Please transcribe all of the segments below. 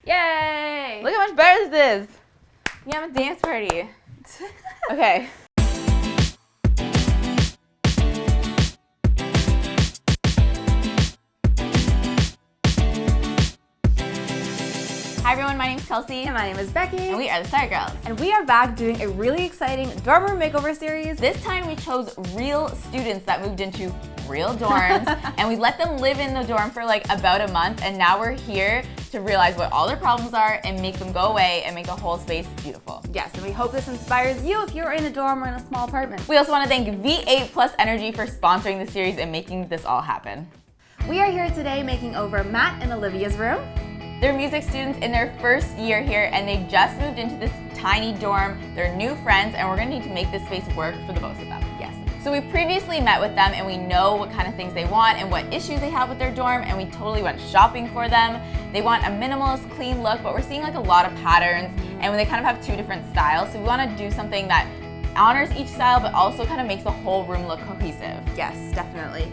Yay! Look how much better this is. We have a dance party. Okay. Hi everyone, my name is Kelsey. And my name is Becky. And we are the TheSorryGirls. And we are back doing a really exciting dorm room makeover series. This time we chose real students that moved into real dorms and we let them live in the dorm for like about a month, and now we're here to realize what all their problems are and make them go away and make the whole space beautiful. Yes, and we hope this inspires you if you're in a dorm or in a small apartment. We also want to thank V8 Plus Energy for sponsoring the series and making this all happen. We are here today making over Matt and Olivia's room. They're music students in their first year here and they just moved into this tiny dorm. They're new friends and we're gonna need to make this space work for the both of them. Yes. So we previously met with them and we know what kind of things they want and what issues they have with their dorm, and we totally went shopping for them. They want a minimalist, clean look, but we're seeing like a lot of patterns and they kind of have two different styles. So we wanna do something that honors each style but also kind of makes the whole room look cohesive. Yes, definitely.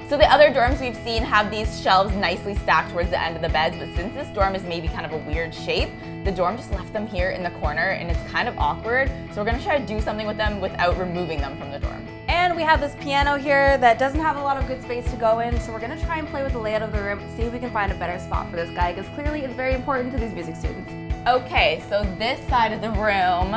So the other dorms we've seen have these shelves nicely stacked towards the end of the beds, but since this dorm is maybe kind of a weird shape, the dorm just left them here in the corner and it's kind of awkward. So we're gonna try to do something with them without removing them from the dorm. And we have this piano here that doesn't have a lot of good space to go in, so we're gonna try and play with the layout of the room, see if we can find a better spot for this guy, because clearly it's very important to these music students. Okay, so this side of the room,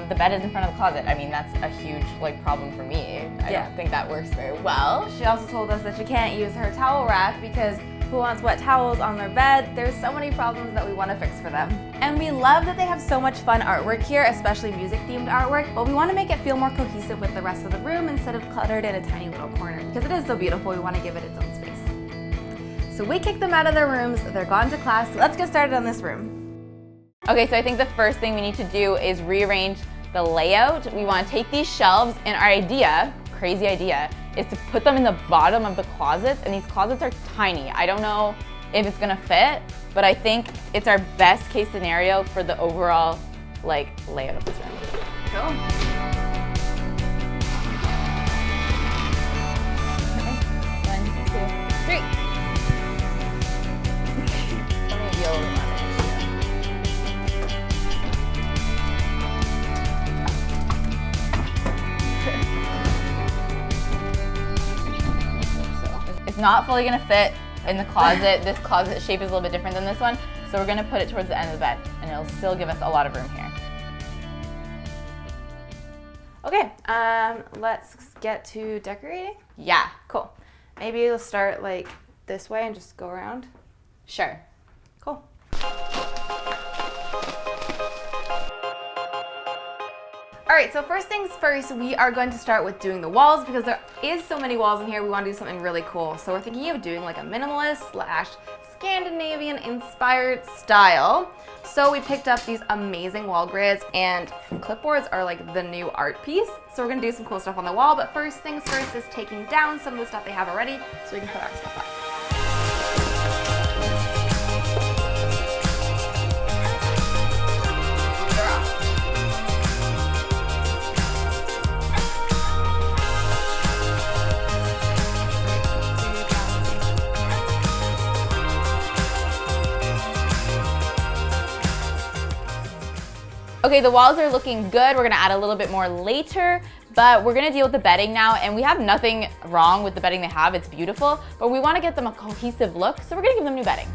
the bed is in front of the closet. I mean, that's a huge problem for me. I don't think that works very well. She also told us that she can't use her towel rack because who wants wet towels on their bed? There's so many problems that we want to fix for them. And we love that they have so much fun artwork here, especially music-themed artwork, but we want to make it feel more cohesive with the rest of the room instead of cluttered in a tiny little corner. Because it is so beautiful, we want to give it its own space. So we kicked them out of their rooms, they're gone to class, so let's get started on this room. Okay, so I think the first thing we need to do is rearrange the layout. We want to take these shelves, and our idea, crazy idea, is to put them in the bottom of the closets, and these closets are tiny. I don't know if it's gonna fit, but I think it's our best case scenario for the overall layout of this room. Cool. Okay, 1, 2, 3. It's not fully gonna fit in the closet. This closet shape is a little bit different than this one, so we're gonna put it towards the end of the bed, and it'll still give us a lot of room here. Okay, let's get to decorating. Yeah, Cool. Maybe we'll start like this way and just go around. sure. Cool. All right, so first things first, we are going to start with doing the walls because there is so many walls in here. We want to do something really cool. So we're thinking of doing like a minimalist / Scandinavian inspired style. So we picked up these amazing wall grids, and clipboards are like the new art piece. So we're gonna do some cool stuff on the wall, but first things first is taking down some of the stuff they have already so we can put our stuff up. Okay, the walls are looking good. We're gonna add a little bit more later, but we're gonna deal with the bedding now, and we have nothing wrong with the bedding they have. It's beautiful, but we wanna get them a cohesive look, so we're gonna give them new bedding.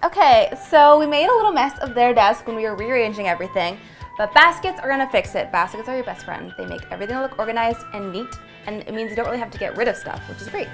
Okay, so we made a little mess of their desk when we were rearranging everything, but baskets are gonna fix it. Baskets are your best friend. They make everything look organized and neat, and it means you don't really have to get rid of stuff, which is great.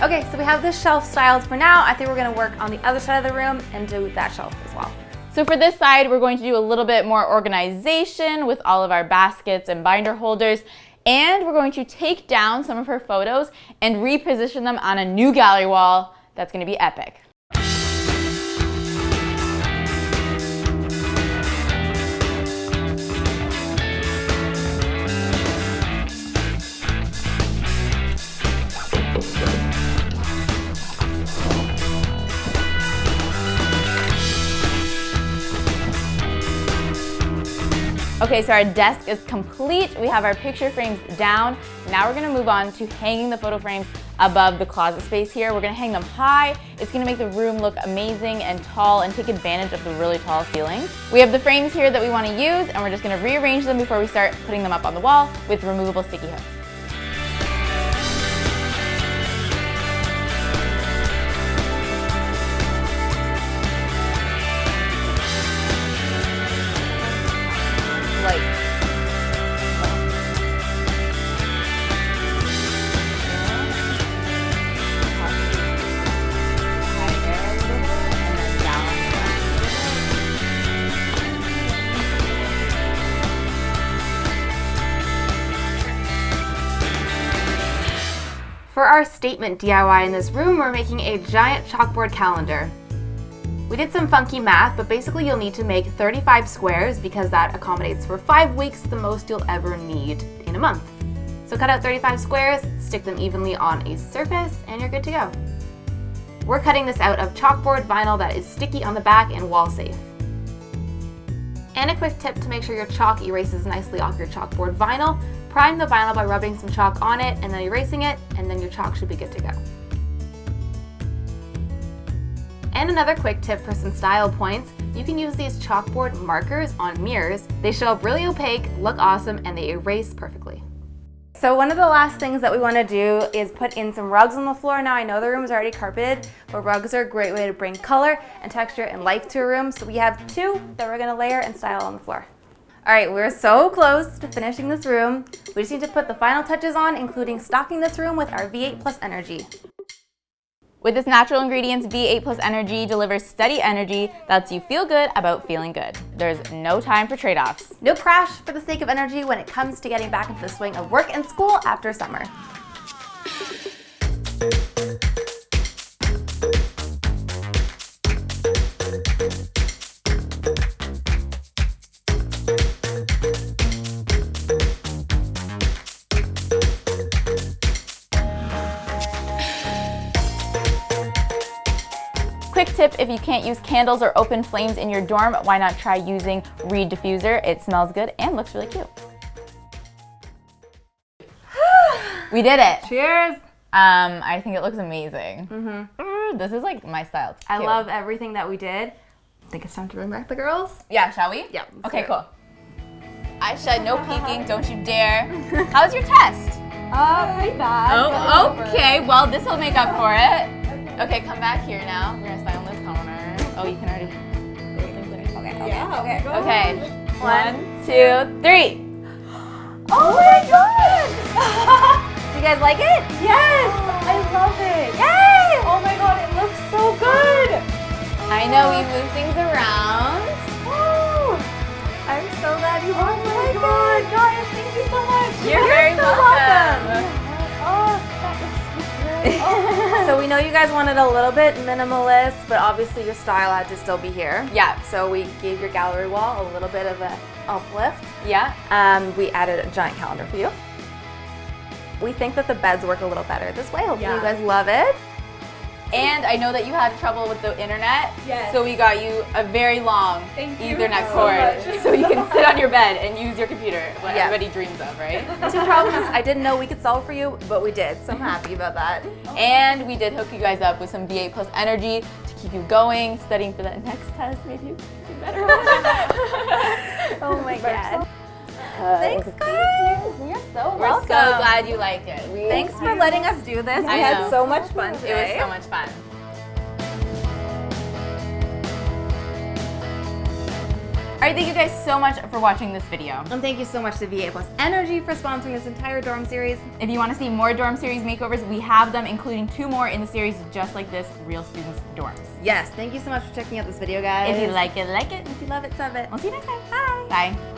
Okay, so we have this shelf styled for now. I think we're gonna work on the other side of the room and do that shelf as well. So for this side, we're going to do a little bit more organization with all of our baskets and binder holders. And we're going to take down some of her photos and reposition them on a new gallery wall. That's gonna be epic. Okay, so our desk is complete. We have our picture frames down. Now we're gonna move on to hanging the photo frames above the closet space here. We're gonna hang them high. It's gonna make the room look amazing and tall and take advantage of the really tall ceilings. We have the frames here that we wanna use, and we're just gonna rearrange them before we start putting them up on the wall with removable sticky hooks. For our statement DIY in this room, we're making a giant chalkboard calendar. We did some funky math, but basically you'll need to make 35 squares because that accommodates for 5 weeks, the most you'll ever need in a month. So cut out 35 squares, stick them evenly on a surface, and you're good to go. We're cutting this out of chalkboard vinyl that is sticky on the back and wall safe. And a quick tip to make sure your chalk erases nicely off your chalkboard vinyl. Prime the vinyl by rubbing some chalk on it and then erasing it, and then your chalk should be good to go. And another quick tip for some style points, you can use these chalkboard markers on mirrors. They show up really opaque, look awesome, and they erase perfectly. So one of the last things that we want to do is put in some rugs on the floor. Now I know the room is already carpeted, but rugs are a great way to bring color and texture and life to a room. So we have 2 that we're going to layer and style on the floor. All right, we're so close to finishing this room. We just need to put the final touches on, including stocking this room with our V8 Plus Energy. With its natural ingredients, V8 Plus Energy delivers steady energy that lets you feel good about feeling good. There's no time for trade-offs. No crash for the sake of energy when it comes to getting back into the swing of work and school after summer. Quick tip, if you can't use candles or open flames in your dorm, why not try using Reed diffuser? It smells good and looks really cute. We did it. Cheers. I think it looks amazing. This is like my style. It's I cute. love everything that we did. I think it's time to bring back the girls. Yeah, shall we? Yeah. Okay, cool. I said no peeking, don't you dare. How's your test? Pretty bad. Oh, okay. Well, this will make up for it. Okay, come back here now. We're gonna stay on this corner. Oh, you can already. Okay. 1, 2, 3. Oh my god! You guys like it? Yes! I love it. Yay! Oh my god, it looks so good. I know we move things around. Woo! I'm so glad you all Oh my like god, it. guys, thank you so much. You're very so welcome. Oh, that looks so good. So we know you guys wanted a little bit minimalist, but obviously your style had to still be here. Yeah. So we gave your gallery wall a little bit of an uplift. Yeah. We added a giant calendar for you. We think that the beds work a little better this way. Hopefully you guys love it. And I know that you had trouble with the internet. Yes. So we got you a very long Thank you Ethernet so cord much. so you can sit on your bed and use your computer, what Yeah. everybody dreams of, right? 2 problems I didn't know we could solve for you, but we did. So I'm happy about that. And we did hook you guys up with some V8 Plus energy to keep you going, studying for that next test. Maybe you do better. Oh my god. Thanks, guys. You're so We're so glad you like it. Thanks for letting us do this. I We had know. so much fun It today. was so much fun. right, thank you guys so much for watching this video. And thank you so much to VA Plus Energy for sponsoring this entire dorm series. If you want to see more dorm series makeovers, we have them, including 2 more in the series just like this, Real Students Dorms. Yes, thank you so much for checking out this video, guys. If you like it, like it. If you love it, sub it. We'll see you next time. Bye. Bye.